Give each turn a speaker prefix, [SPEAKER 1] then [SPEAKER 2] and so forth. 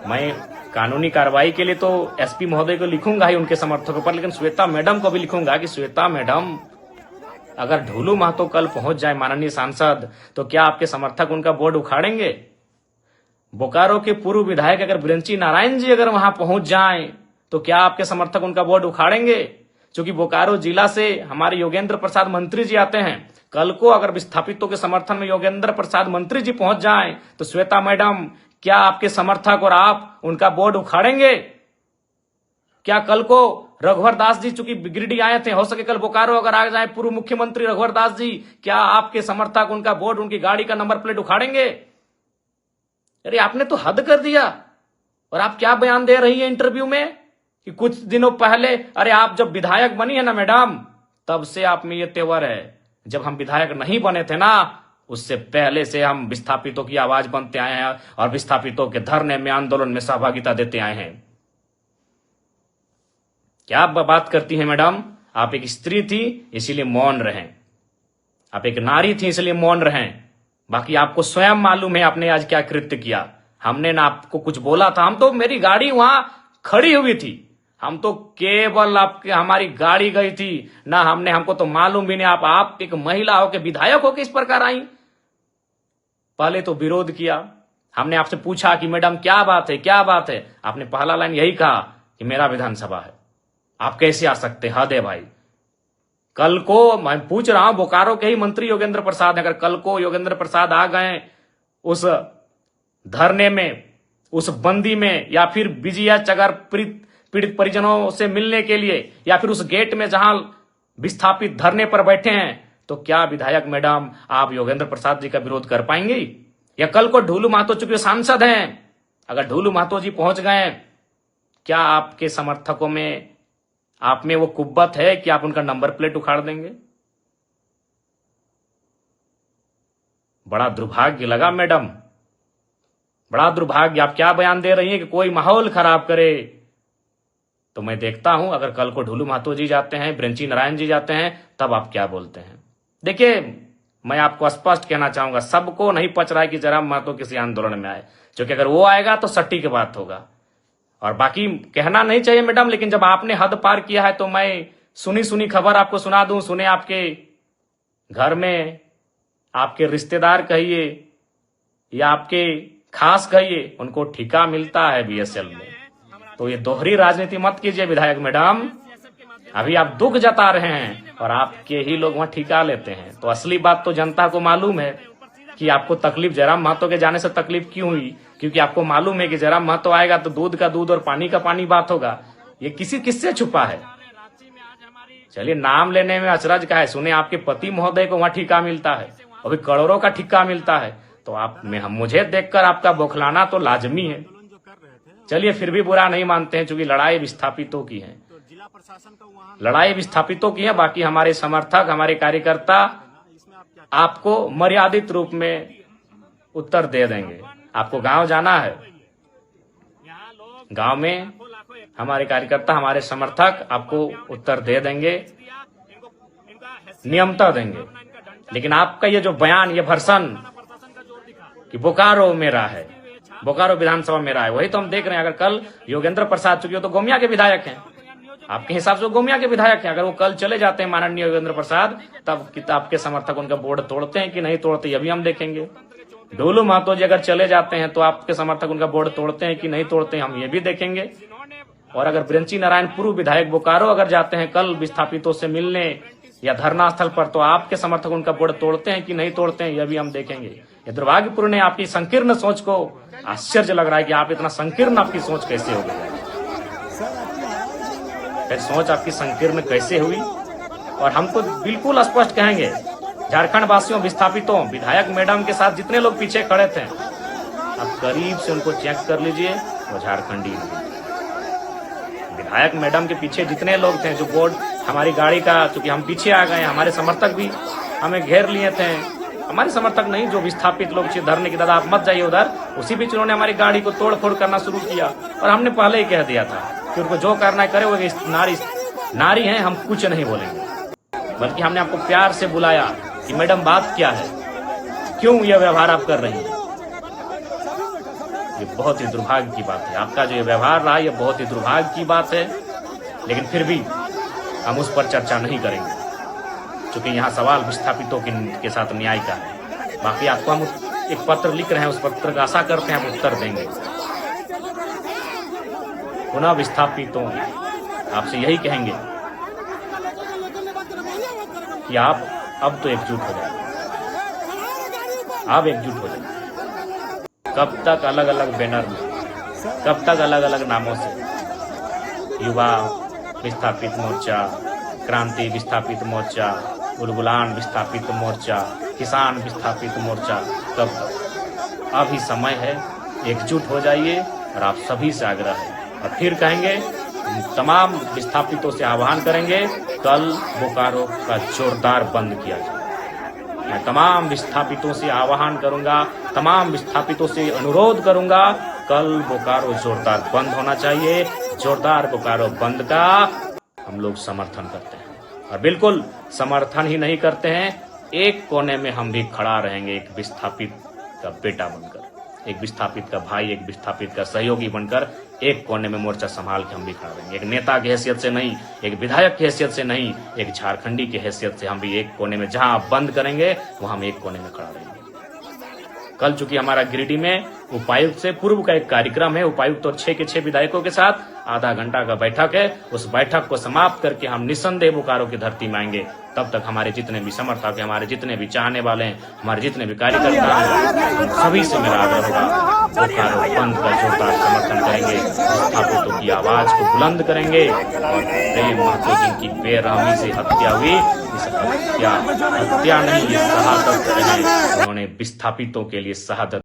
[SPEAKER 1] मैं कानूनी कार्रवाई के लिए तो एसपी महोदय को लिखूंगा ही उनके समर्थकों पर, लेकिन श्वेता मैडम को भी लिखूंगा कि श्वेता मैडम, अगर ढोलू महतो कल पहुंच जाए माननीय सांसद, तो क्या आपके समर्थक उनका बोर्ड उखाड़ेंगे? बोकारो के पूर्व विधायक अगर बिरंची नारायण जी अगर वहां पहुंच जाएं, तो क्या आपके समर्थक उनका बोर्ड उखाड़ेंगे? क्योंकि बोकारो जिला से हमारे योगेंद्र प्रसाद मंत्री जी आते हैं। कल को अगर विस्थापितों के समर्थन में योगेंद्र प्रसाद मंत्री जी पहुंच जाएं, तो श्वेता मैडम, क्या आपके समर्थक और आप उनका बोर्ड उखाड़ेंगे? क्या कल को रघुवर दास जी चूंकि गिरिडीह आए थे, हो सके कल बोकारो अगर आ जाए पूर्व मुख्यमंत्री रघुवर दास जी, क्या आपके समर्थक उनका बोर्ड, उनकी गाड़ी का नंबर प्लेट उखाड़ेंगे? अरे आपने तो हद कर दिया। और आप क्या बयान दे रही है इंटरव्यू में कि कुछ दिनों पहले, अरे आप जब विधायक बनी है ना मैडम, तब से आप में ये तेवर है। जब हम विधायक नहीं बने थे ना, उससे पहले से हम विस्थापितों की आवाज बनते आए हैं और विस्थापितों के धरने में, आंदोलन में सहभागिता देते आए हैं। क्या बात करती है मैडम? आप एक स्त्री थी इसीलिए मौन रहें, आप एक नारी थी इसलिए मौन रहें। बाकी आपको स्वयं मालूम है आपने आज क्या कृत्य किया। हमने ना आपको कुछ बोला था, हम तो, मेरी गाड़ी वहां खड़ी हुई थी, हम तो केवल आपके, हमारी गाड़ी गई थी ना, हमको तो मालूम भी नहीं आप एक महिला हो के विधायक हो के इस प्रकार आई। पहले तो विरोध किया, हमने आपसे पूछा कि मैडम क्या बात है, क्या बात है? आपने पहला लाइन यही कहा कि मेरा विधानसभा है, आप कैसे आ सकते? हद है भाई। कल को मैं पूछ रहा हूं, बोकारो के ही मंत्री योगेंद्र प्रसाद, अगर कल को योगेंद्र प्रसाद आ गए उस धरने में, उस बंदी में, या फिर बीजीएच अगर पीड़ित परिजनों से मिलने के लिए, या फिर उस गेट में जहां विस्थापित धरने पर बैठे हैं, तो क्या विधायक मैडम आप योगेंद्र प्रसाद जी का विरोध कर पाएंगे? या कल को ढोलू महतो चूंकि सांसद हैं, अगर ढोलू महतो जी पहुंच गए, क्या आपके समर्थकों में, आप में वो कुव्वत है कि आप उनका नंबर प्लेट उखाड़ देंगे? बड़ा दुर्भाग्य लगा मैडम, बड़ा दुर्भाग्य। आप क्या बयान दे रही हैं कि कोई माहौल खराब करे? तो मैं देखता हूं अगर कल को ढोलू महतो जी जाते हैं, बिरंची नारायण जी जाते हैं, तब आप क्या बोलते हैं। देखिए, मैं आपको स्पष्ट कहना चाहूंगा, सबको नहीं पच रहा है कि जयराम महतो किसी आंदोलन में आए, क्योंकि अगर वो आएगा तो सट्टी की बात होगा। और बाकी कहना नहीं चाहिए मैडम, लेकिन जब आपने हद पार किया है तो मैं सुनी खबर आपको सुना दूं। सुने आपके घर में आपके रिश्तेदार कहिए या आपके खास कहिए, उनको ठिका मिलता है बीएसएल में। तो ये दोहरी राजनीति मत कीजिए विधायक मैडम। अभी आप दुख जता रहे हैं और आपके ही लोग वहां ठिका लेते हैं। तो असली बात तो जनता को मालूम है कि आपको तकलीफ जयराम महतो के जाने से तकलीफ क्यों हुई, क्योंकि आपको मालूम है कि जयराम महतो आएगा तो दूध का दूध और पानी का पानी बात होगा। ये किससे छुपा है? चलिए, नाम लेने में अचरज का है। सुने आपके पति महोदय को वहां ठिका मिलता है, अभी करोड़ों का ठिका मिलता है, तो आप में मुझे देखकर आपका बौखलाना तो लाजमी है। चलिए, फिर भी बुरा नहीं मानते हैं, क्योंकि लड़ाई विस्थापितों की है, लड़ाई विस्थापितों की है। बाकी हमारे समर्थक, हमारे कार्यकर्ता आपको मर्यादित रूप में उत्तर दे देंगे। आपको गांव जाना है, गांव में हमारे कार्यकर्ता, हमारे समर्थक आपको उत्तर दे देंगे, नियमता देंगे। लेकिन आपका ये जो बयान, ये भर्सन कि बोकारो मेरा है, बोकारो विधानसभा मेरा है, वही तो हम देख रहे हैं। अगर कल योगेंद्र प्रसाद, चूंकि तो गोमिया के विधायक हैं, आपके हिसाब से वो गोमिया के विधायक हैं, अगर वो कल चले जाते हैं माननीय योगेंद्र प्रसाद, तब आपके समर्थक उनका बोर्ड तोड़ते हैं कि नहीं तोड़ते, ये भी हम देखेंगे। ढोलू महतो जी अगर चले जाते हैं तो आपके समर्थक उनका बोर्ड तोड़ते हैं कि नहीं तोड़ते हैं, हम ये भी देखेंगे। और अगर बिरंची नारायण पूर्व विधायक बोकारो अगर जाते हैं कल विस्थापितों से मिलने या धरना स्थल पर, तो आपके समर्थक उनका बोर्ड तोड़ते हैं कि नहीं तोड़ते हैं, यह भी हम देखेंगे। ये दुर्भाग्यपूर्ण है, आपकी संकीर्ण सोच को आश्चर्य लग रहा है कि आप इतना संकीर्ण, आपकी सोच कैसे हो गई? सोच आपकी संकीर्ण कैसे हुई? और हम तो बिल्कुल स्पष्ट कहेंगे, झारखंड वासियों, विस्थापितों, विधायक मैडम के साथ जितने लोग पीछे खड़े थे, आप करीब से उनको चेक कर लीजिए, वो झारखंडी नहीं। विधायक मैडम के पीछे जितने लोग थे, जो बोर्ड, हमारी गाड़ी का, चूंकि हम पीछे आ गए, हमारे समर्थक भी हमें घेर लिए थे, हमारे समर्थक नहीं, जो विस्थापित लोग धरने की, दादा आप मत जाइए उधर, उसी बीच उन्होंने हमारी गाड़ी को तोड़ फोड़ करना शुरू किया। और हमने पहले ही कह दिया था कि उनको जो करना है करे, वो नारी हैं, हम कुछ नहीं बोलेंगे। बल्कि हमने आपको प्यार से बुलाया कि मैडम बात क्या है, क्यों यह व्यवहार आप कर रही हैं। ये बहुत ही दुर्भाग्य की बात है। आपका जो ये व्यवहार रहा, ये बहुत ही दुर्भाग्य की बात है, लेकिन फिर भी हम उस पर चर्चा नहीं करेंगे, क्योंकि यहाँ सवाल विस्थापितों के साथ न्याय का है। बाकी आपको हम एक पत्र लिख रहे हैं, उस पत्र का आशा करते हैं हम उत्तर देंगे। पुनः विस्थापितों आपसे यही कहेंगे कि आप अब तो एकजुट हो जाए, आप एकजुट हो जाए। कब तक अलग अलग बैनर में, कब तक अलग अलग नामों से, युवा विस्थापित मोर्चा, क्रांति विस्थापित मोर्चा, बुलबुलान विस्थापित मोर्चा, किसान विस्थापित मोर्चा, कब तक? अभी समय है, एकजुट हो जाइए। और आप सभी से आग्रह है, और फिर कहेंगे, तमाम विस्थापितों से आह्वान करेंगे, कल बोकारो का जोरदार बंद किया जाए। मैं तमाम विस्थापितों से आह्वान करूंगा, तमाम विस्थापितों से अनुरोध करूंगा, कल बोकारो जोरदार बंद होना चाहिए। जोरदार बोकारो बंद का हम लोग समर्थन करते हैं, और बिल्कुल समर्थन ही नहीं करते हैं, एक कोने में हम भी खड़ा रहेंगे, एक विस्थापित का बेटा बनकर, एक विस्थापित का भाई, एक विस्थापित का सहयोगी बनकर एक कोने में मोर्चा संभाल के हम भी खड़ा रहेंगे। एक नेता की हैसियत से नहीं, एक विधायक की हैसियत से नहीं, एक झारखंडी की हैसियत से हम भी एक कोने में, जहां आप बंद करेंगे वहां हम एक कोने में खड़ा रहेंगे। कल चूंकि हमारा गिरिडीह में उपायुक्त से पूर्व का एक कार्यक्रम है, उपायुक्त और 6 के 6 विधायकों के साथ आधा घंटा का बैठक है, उस बैठक को समाप्त करके हम निस्संदेह बोकारो की धरती में आएंगे। तब तक हमारे जितने भी समर्थक हैं, हमारे जितने भी चाहने वाले हैं, हमारे जितने भी कार्यकर्ता हैं, सभी से मेरा आग्रह होगा, बोकारो बंद का जोरदार समर्थन करेंगे, विस्थापितों की आवाज को बुलंद करेंगे। और प्रेम महतो जिनकी बेरहमी से हत्या हुई, इस हत्या नहीं, ये शहादत है, उन्होंने विस्थापितों के लिए शहादत